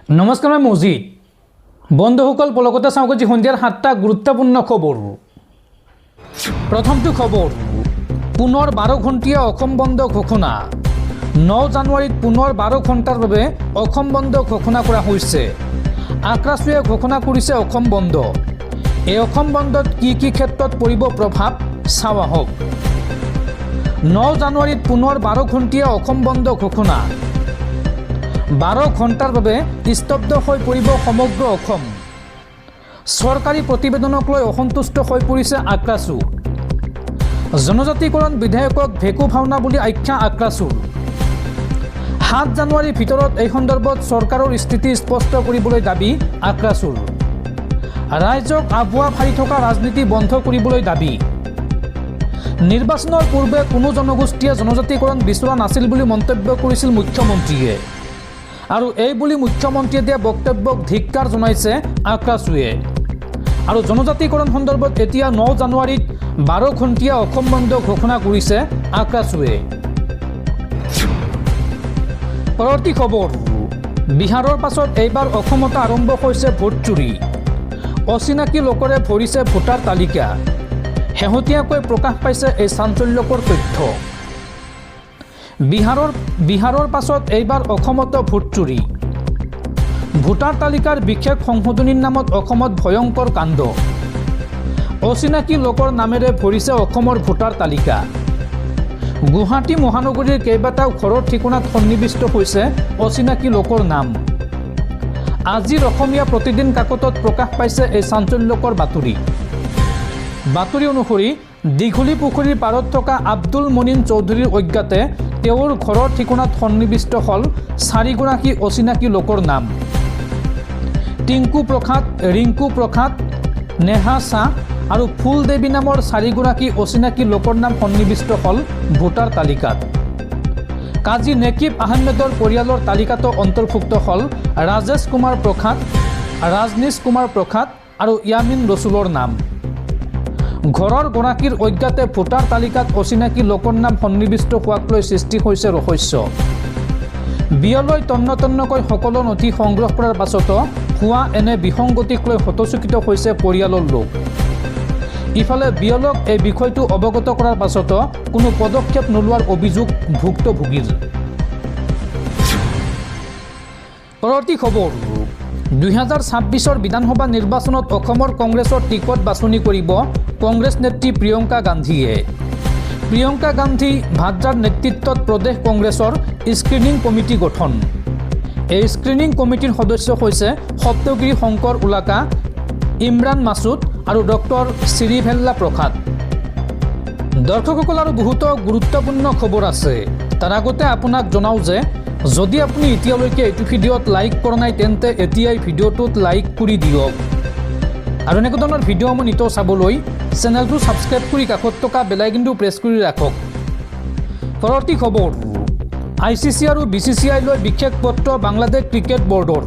নমস্কাৰ, মই মজিদ। বন্ধুসকল, পলকতে চাওক আজি সন্ধিয়াৰ 7টা গুৰুত্বপূৰ্ণ খবৰ। প্ৰথমটো খবৰ, পুনৰ 12 ঘণ্টীয়া অসম বন্ধ ঘোষণা। 9 জানুৱাৰীত পুনৰ 12 ঘণ্টাৰ বাবে অসম বন্ধ ঘোষণা কৰা হৈছে। আক্ৰাছুৱে ঘোষণা কৰিছে অসম বন্ধ। এই অসম বন্ধত কি কি ক্ষেত্ৰত পৰিব প্ৰভাৱ চাওঁ আহক। 9 জানুৱাৰীত পুনৰ 12 ঘণ্টীয়া অসম বন্ধ ঘোষণা। 12 ঘণ্টাৰ বাবে স্তব্ধ হৈ পৰিব সমগ্ৰ অসম। চৰকাৰী প্ৰতিবেদনক লৈ অসন্তুষ্ট হৈ পৰিছে আক্ৰাছু। জনজাতিকৰণ বিধেয়কক ভেকু ভাওনা বুলি আখ্যা আক্ৰাছুৰ। 7 জানুৱাৰীৰ ভিতৰত এই সন্দৰ্ভত চৰকাৰৰ স্থিতি স্পষ্ট কৰিবলৈ দাবী আক্ৰাছুৰ। ৰাইজক আভুৱা ভাৰি থকা ৰাজনীতি বন্ধ কৰিবলৈ দাবী। নিৰ্বাচনৰ পূৰ্বে কোনো জনগোষ্ঠীয়ে জনজাতিকৰণ বিচৰা নাছিল বুলি মন্তব্য কৰিছিল মুখ্যমন্ত্ৰীয়ে। আৰু এই বুলি মুখ্যমন্ত্ৰীয়ে দিয়া বক্তব্যক ধিক্কাৰ জনাইছে আক্ৰাছুৱে। আৰু জনজাতিকৰণ সন্দৰ্ভত এতিয়া 9 জানুৱাৰীত 12 ঘণ্টীয়া অসম বন্ধ ঘোষণা কৰিছে আক্ৰাছুৱে। পৰৱৰ্তী খবৰ, বিহাৰৰ পাছত এইবাৰ অসমত আৰম্ভ হৈছে ভোট চুৰি। অচিনাকি লোকৰে ভৰিছে ভোটাৰ তালিকা। শেহতীয়াকৈ প্ৰকাশ পাইছে এই চাঞ্চল্যকৰ তথ্য। বিহাৰৰ পাছত এইবাৰ অসমতো ভোট চুৰি। ভোটাৰ তালিকাৰ বিশেষ সংশোধনীৰ নামত অসমত ভয়ংকৰ কাণ্ড। অচিনাকি লোকৰ নামেৰে ভৰিছে অসমৰ ভোটাৰ তালিকা। গুৱাহাটী মহানগৰীৰ কেইবাটাও ঘৰৰ ঠিকনাত সন্নিৱিষ্ট হৈছে অচিনাকি লোকৰ নাম। আজিৰ অসমীয়া প্ৰতিদিন কাকতত প্ৰকাশ পাইছে এই চাঞ্চল্যকৰ বাতৰি। বাতৰি অনুসৰি দীঘলী পুখুৰীৰ পাৰত থকা আব্দুল মনিন চৌধুৰীৰ অজ্ঞাতে তেওঁৰ ঘৰৰ ঠিকনাত সন্নিৱিষ্ট হ'ল 4 গৰাকী অচিনাকি লোকৰ নাম। টিংকু প্ৰসাদ, ৰিংকু প্ৰসাদ, নেহা শ্বাহ আৰু ফুল দেৱী নামৰ 4 গৰাকী অচিনাকি লোকৰ নাম সন্নিৱিষ্ট হ'ল ভোটাৰ তালিকাত। কাজী নেকিব আহমেদৰ পৰিয়ালৰ তালিকাতো অন্তৰ্ভুক্ত হ'ল ৰাজেশ কুমাৰ প্ৰসাদ, ৰাজনীশ কুমাৰ প্ৰসাদ আৰু ইয়ামিন ৰচুলৰ নাম। ঘৰৰ গৰাকীৰ অজ্ঞাতে ভোটাৰ তালিকাত অচিনাকি লোকৰ নাম সন্নিৱিষ্ট হোৱাক লৈ সৃষ্টি হৈছে ৰহস্য। বিয়লৈ তন্ন তন্নকৈ সকলো নথি সংগ্ৰহ কৰাৰ পাছতো হোৱা এনে বিসংগতিক লৈ হতচকিত হৈছে পৰিয়ালৰ লোক। ইফালে বিয়লক এই বিষয়টো অৱগত কৰাৰ পাছতো কোনো পদক্ষেপ নোলোৱাৰ অভিযোগ ভুক্তভোগীৰ। পৰৱৰ্তী খবৰ, 2026 বিধানসভা নিৰ্বাচনত অসমৰ কংগ্ৰেছৰ টিকট বাছনি কৰিব কংগ্ৰেছ নেত্ৰী প্ৰিয়ংকা গান্ধীয়ে। প্ৰিয়ংকা গান্ধী ভাদ্ৰাৰ নেতৃত্বত প্ৰদেশ কংগ্ৰেছৰ স্ক্ৰিনিং কমিটি গঠন। এই স্ক্ৰিনিং কমিটিৰ সদস্য হৈছে সপ্তগিৰি শংকৰ উলাকা, ইমৰান মাছুদ আৰু ডক্টৰ শ্ৰীভেল্লা প্ৰসাদ। দৰ্শকসকল, আৰু বহুতো গুৰুত্বপূৰ্ণ খবৰ আছে। তাৰ আগতে আপোনাক জনাওঁ যে যদি আপুনি এতিয়ালৈকে এইটো ভিডিঅ'ত লাইক কৰা নাই তেন্তে এতিয়াই ভিডিঅ'টোত লাইক কৰি দিয়ক। আৰু এনেকুৱা ধৰণৰ ভিডিঅ'সমূহ নিতৌ চাবলৈ চেনেলটো ছাবস্ক্ৰাইব কৰি কাষত থকা বেল আইকনটো প্ৰেছ কৰি ৰাখক। পৰৱৰ্তী খবৰ, ICC আৰু BCCI লৈ বিশেষ পত্ৰ বাংলাদেশ ক্ৰিকেট বৰ্ডৰ।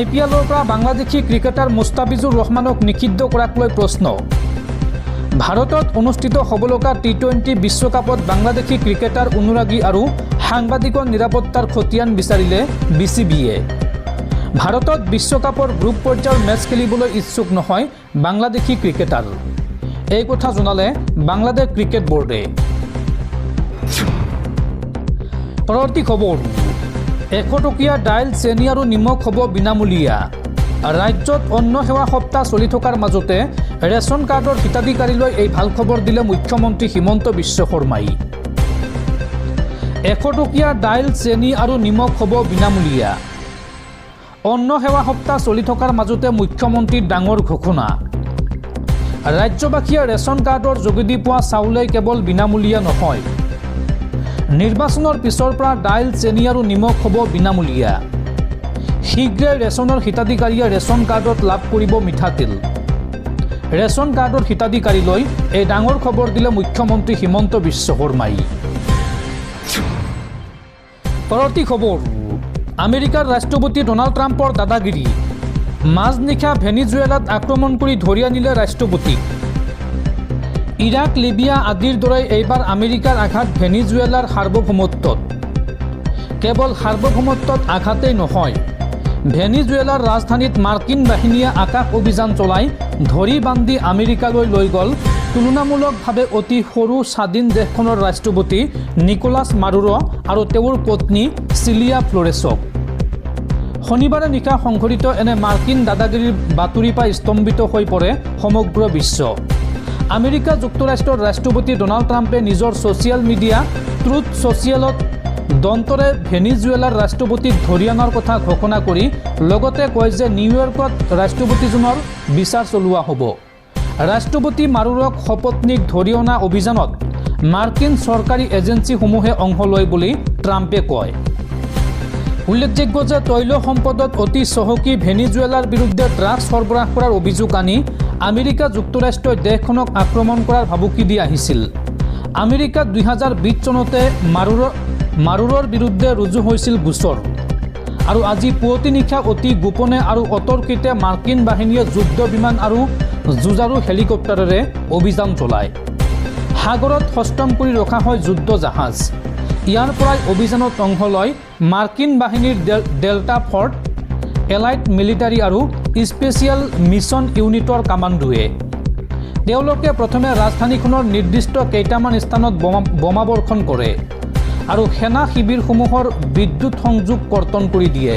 IPLৰ পৰা বাংলাদেশী ক্ৰিকেটাৰ মুস্তাফিজুৰ ৰহমানক নিষিদ্ধ কৰাক লৈ প্ৰশ্ন। ভাৰতত অনুষ্ঠিত হ'ব লগা T20 বিশ্বকাপত বাংলাদেশী ক্ৰিকেটাৰ অনুৰাগী আৰু সাংবাদিকৰ নিৰাপত্তাৰ খতিয়ান বিচাৰিলে BCBয়ে। ভাৰতত বিশ্বকাপৰ গ্ৰুপ পৰ্যায়ৰ মেচ খেলিবলৈ ইচ্ছুক নহয় বাংলাদেশী ক্ৰিকেটাৰ। এই কথা জনালে বাংলাদেশ ক্ৰিকেট বৰ্ডে। পৰৱৰ্তী খবৰ, 100 টকীয়া দাইল, চেনি আৰু নিমখ হ'ব বিনামূলীয়া। ৰাজ্যত অন্ন সেৱা সপ্তাহ চলি থকাৰ মাজতে ৰেচন কাৰ্ডৰ হিতাধিকাৰীলৈ এই ভাল খবৰ দিলে মুখ্যমন্ত্ৰী হিমন্ত বিশ্ব শৰ্মাই। 100 টকীয়া দাইল, চেনি আৰু নিমখ হ'ব বিনামূলীয়া। অন্ন সেৱা সপ্তাহ চলি থকাৰ মাজতে মুখ্যমন্ত্ৰীৰ ডাঙৰ ঘোষণা। ৰাজ্যবাসীয়ে ৰেচন কাৰ্ডৰ যোগেদি পোৱা চাউলেই কেৱল বিনামূলীয়া নহয়, নিৰ্বাচনৰ পিছৰ পৰা দাইল, চেনি আৰু নিমখ হ'ব বিনামূলীয়া। শীঘ্ৰেই ৰেচনৰ হিতাধিকাৰীয়ে ৰেচন কাৰ্ডত লাভ কৰিব মিঠাতেল। ৰেচন কাৰ্ডৰ হিতাধিকাৰীলৈ এই ডাঙৰ খবৰ দিলে মুখ্যমন্ত্ৰী হিমন্ত বিশ্ব শৰ্মাই। পৰৱৰ্তী খবৰ, আমেৰিকাৰ ৰাষ্ট্ৰপতি ডনাল্ড ট্ৰাম্পৰ দাদাগিৰি। মাজনিশা ভেনিজুৱেলাত আক্ৰমণ কৰি ধৰি আনিলে ৰাষ্ট্ৰপতিক। ইৰাক, লিবিয়া আদিৰ দৰে এইবাৰ আমেৰিকাৰ আঘাত ভেনিজুৱেলাৰ সাৰ্বভৌমত্বত। কেৱল সাৰ্বভৌমত্বত আঘাতেই নহয়, ভেনিজুৱেলাৰ ৰাজধানীত মাৰ্কিন বাহিনীয়ে আকাশ অভিযান চলাই ধৰি বান্ধি আমেৰিকালৈ লৈ গ'ল তুলনামূলকভাৱে অতি সৰু স্বাধীন দেশখনৰ ৰাষ্ট্ৰপতি নিকোলাছ মাডুৰো আৰু তেওঁৰ পত্নী চিলিয়া ফ্লৰেছক। শনিবাৰে নিশা সংঘটিত এনে মাৰ্কিন দাদাগিৰিৰ বাতৰি পাই স্তম্ভিত হৈ পৰে সমগ্ৰ বিশ্ব। আমেৰিকা যুক্তৰাষ্ট্ৰৰ ৰাষ্ট্ৰপতি ডনাল্ড ট্ৰাম্পে নিজৰ ছ'চিয়েল মিডিয়া ট্ৰুথ ছ'চিয়েলত দন্তৰে ভেনিজুৱেলাৰ ৰাষ্ট্ৰপতিক ধৰি অনাৰ কথা ঘোষণা কৰি লগতে কয় যে নিউয়ৰ্কত ৰাষ্ট্ৰপতিজনৰ বিচাৰ চলোৱা হ'ব। ৰাষ্ট্ৰপতি মাডুৰোক সপত্নীক ধৰি অনা অভিযানত মাৰ্কিন চৰকাৰী এজেন্সিসমূহে অংশ লয় বুলি ট্ৰাম্পে কয়। উল্লেখযোগ্য যে তৈল সম্পদত অতি চহকী ভেনিজুৱেলাৰ বিৰুদ্ধে ড্ৰাগছ সৰবৰাহ কৰাৰ অভিযোগ আনি আমেৰিকা যুক্তৰাষ্ট্ৰই দেশখনক আক্ৰমণ কৰাৰ ভাবুকি দি আহিছিল। আমেৰিকাত 2020 চনতে মাডুৰোৰ বিৰুদ্ধে ৰুজু হৈছিল গোচৰ। আৰু আজি পুৱতি নিশা অতি গোপনে আৰু অতৰ্কিতে মাৰ্কিন বাহিনীয়ে যুদ্ধ বিমান আৰু যুঁজাৰু হেলিকপ্টাৰেৰে অভিযান চলায়। সাগৰত হস্তম কৰি ৰখা হয় যুদ্ধ জাহাজ। ইয়াৰ পৰাই অভিযানত অংশ লয় মাৰ্কিন বাহিনীৰ ডেল্টা ফৰ্ট, এলাইট মিলিটাৰী আৰু স্পেচিয়েল মিছন ইউনিটৰ কামাণ্ডোৱে। তেওঁলোকে প্ৰথমে ৰাজধানীখনৰ নিৰ্দিষ্ট কেইটামান স্থানত বোমা বৰ্ষণ কৰে আৰু সেনা শিবিৰসমূহৰ বিদ্যুৎ সংযোগ কৰ্তন কৰি দিয়ে।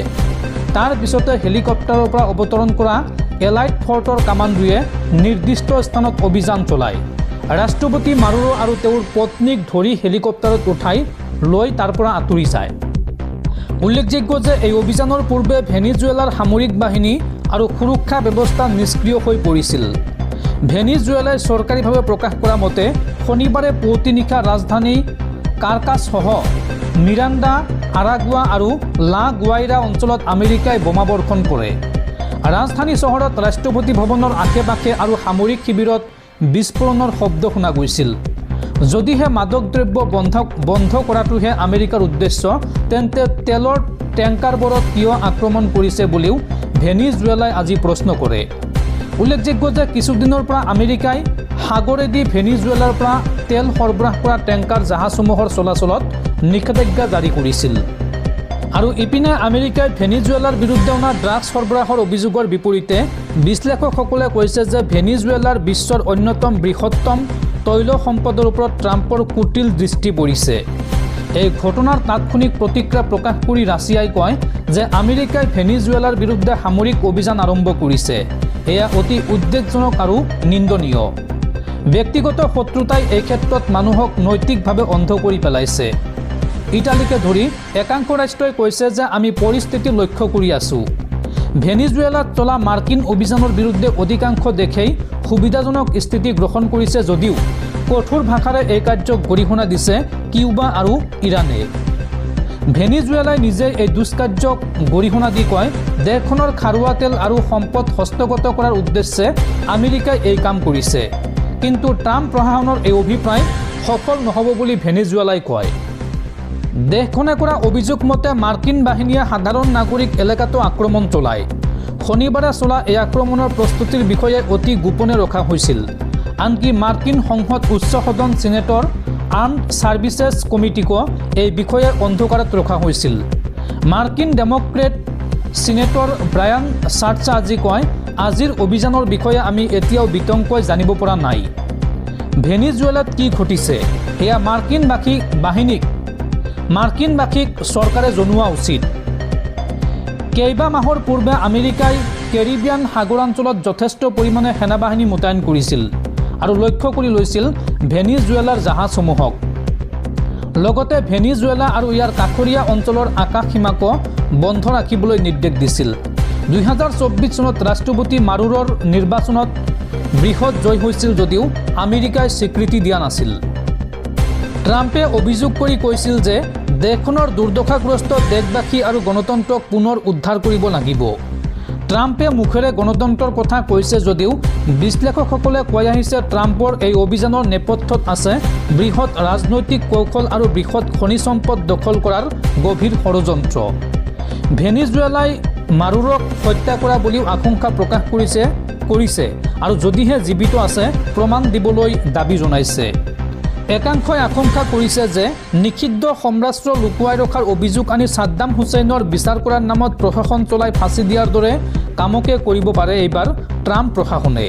তাৰ পিছতে হেলিকপ্টাৰৰ পৰা অৱতৰণ কৰা এলাইট ফৰ্টৰ কামাণ্ডোৱে নিৰ্দিষ্ট স্থানত অভিযান চলায়। ৰাষ্ট্ৰপতি মাডুৰো আৰু তেওঁৰ পত্নীক ধৰি হেলিকপ্টাৰত উঠাই লৈ তাৰ পৰা আঁতৰি যায়। উল্লেখযোগ্য যে এই অভিযানৰ পূৰ্বে ভেনিজুৱেলাৰ সামৰিক বাহিনী আৰু সুৰক্ষা ব্যৱস্থা নিষ্ক্ৰিয় হৈ পৰিছিল। ভেনিজুৱেলাই চৰকাৰীভাৱে প্ৰকাশ কৰা মতে শনিবাৰে পুৱতি নিশা ৰাজধানী কাৰ্কাছসহ মিৰাণ্ডা, আৰাগুৱা আৰু লা গুৱাইৰা অঞ্চলত আমেৰিকাই বোমা বৰ্ষণ কৰে। ৰাজধানী চহৰত ৰাষ্ট্ৰপতি ভৱনৰ আশে-পাশে আৰু সামৰিক শিবিৰত বিস্ফোৰণৰ শব্দ শুনা গৈছিল। যদিহে মাদক দ্ৰব্য বন্ধ কৰাটোহে আমেৰিকাৰ উদ্দেশ্য, তেন্তে তেলৰ টেংকাৰবোৰত কিয় আক্ৰমণ কৰিছে বুলিও ভেনিজুৱেলাই আজি প্ৰশ্ন কৰে। উল্লেখযোগ্য যে কিছুদিনৰ পৰা আমেৰিকাই সাগৰেদি ভেনিজুৱেলাৰ পৰা তেল সৰবৰাহ কৰা টেংকাৰ জাহাজসমূহৰ চলাচলত নিষেধাজ্ঞা জাৰি কৰিছিল। আৰু ইপিনে আমেৰিকাই ভেনিজুৱেলাৰ বিৰুদ্ধে অনা ড্ৰাগছ সৰবৰাহৰ অভিযোগৰ বিপৰীতে বিশ্লেষকসকলে কৈছে যে ভেনিজুৱেলাৰ বিশ্বৰ অন্যতম বৃহত্তম তৈল সম্পদৰ ওপৰত ট্ৰাম্পৰ কুটিল দৃষ্টি পৰিছে। এই ঘটনাৰ তাৎক্ষণিক প্ৰতিক্ৰিয়া প্ৰকাশ কৰি ৰাছিয়াই কয় যে আমেৰিকাই ভেনিজুৱেলাৰ বিৰুদ্ধে সামৰিক অভিযান আৰম্ভ কৰিছে। এয়া অতি উদ্বেগজনক আৰু নিন্দনীয়। ব্যক্তিগত শত্ৰুতাই এই ক্ষেত্ৰত মানুহক নৈতিকভাৱে অন্ধ কৰি পেলাইছে। ইটালীকে ধৰি একাংশ ৰাষ্ট্ৰই কৈছে যে আমি পৰিস্থিতি লক্ষ্য কৰি আছোঁ। ভেনিজুৱেলাত চলা মাৰ্কিন অভিযানৰ বিৰুদ্ধে অধিকাংশ দেশেই সুবিধাজনক স্থিতি গ্ৰহণ কৰিছে যদিও কঠোৰ ভাষাৰে এই কাৰ্যক গৰিহণা দিছে কিউবা আৰু ইৰাণে। ভেনিজুৱেলাই নিজে এই দুষ্কাৰ্যক গৰিহণা দি কয় দেশখনৰ খাৰুৱা তেল আৰু সম্পদ হস্তগত কৰাৰ উদ্দেশ্যে আমেৰিকাই এই কাম কৰিছে। কিন্তু ট্ৰাম্প প্ৰশাসনৰ এই অভিপ্ৰায় সফল নহ'ব বুলি ভেনিজুৱেলাই কয়। দেশখনে কৰা অভিযোগ মতে মাৰ্কিন বাহিনীয়ে সাধাৰণ নাগৰিক এলেকাতো আক্ৰমণ চলায়। শনিবাৰে চলা এই আক্ৰমণৰ প্ৰস্তুতিৰ বিষয়ে অতি গোপনে ৰখা হৈছিল। আনকি মাৰ্কিন সংসদ উচ্চ সদন চিনেটৰ আৰ্মড ছাৰ্ভিচেছ কমিটিকো এই বিষয়ে অন্ধকাৰত ৰখা হৈছিল। মাৰ্কিন ডেম'ক্ৰেট চিনেটৰ ব্ৰায়ান চাৰ্চে আজি কয়, আজিৰ অভিযানৰ বিষয়ে আমি এতিয়াও বিতংকৈ জানিব পৰা নাই। ভেনিজুৱেলাত কি ঘটিছে সেয়া মাৰ্কিনবাসীক চৰকাৰে জনোৱা উচিত। কেইবা মাহৰ পূৰ্বে আমেৰিকাই কেৰিবিয়ান সাগৰাঞ্চলত যথেষ্ট পৰিমাণে সেনাবাহিনী মোতায়েন কৰিছিল আৰু লক্ষ্য কৰি লৈছিল ভেনিজুৱেলাৰ জাহাজসমূহক। লগতে ভেনিজুৱেলা আৰু ইয়াৰ কাষৰীয়া অঞ্চলৰ আকাশ সীমাকো বন্ধ ৰাখিবলৈ নিৰ্দেশ দিছিল। 2024 চনত ৰাষ্ট্ৰপতি মাডুৰোৰ নিৰ্বাচনত বৃহৎ জয় হৈছিল যদিও আমেৰিকাই স্বীকৃতি দিয়া নাছিল। ট্ৰাম্পে অভিযোগ কৰি কৈছিল যে দেশখনৰ দুৰ্দশাগ্ৰস্ত দেশবাসী আৰু গণতন্ত্ৰক পুনৰ উদ্ধাৰ কৰিব লাগিব। ট্ৰাম্পে মুখেৰে গণতন্ত্ৰৰ কথা কৈছে যদিও বিশ্লেষকসকলে কৈ আহিছে ট্ৰাম্পৰ এই অভিযানৰ নেপথ্যত আছে বৃহৎ ৰাজনৈতিক কৌশল আৰু বৃহৎ খনিজ সম্পদ দখল কৰাৰ গভীৰ ষড়যন্ত্ৰ। ভেনিজুৱেলাই মাডুৰোক হত্যা কৰা বুলিও আশংকা প্ৰকাশ কৰিছে আৰু যদিহে জীৱিত আছে প্ৰমাণ দিবলৈ দাবী জনাইছে। একাংশই আশংকা কৰিছে যে নিষিদ্ধ সমৰাস্ত্ৰ লুকুৱাই ৰখাৰ অভিযোগ আনি ছাদ্দাম হুছেইনৰ বিচাৰ কৰাৰ নামত প্ৰশাসন চলাই ফাঁচি দিয়াৰ দৰে কামকে কৰিব পাৰে এইবাৰ ট্ৰাম্প প্ৰশাসনে।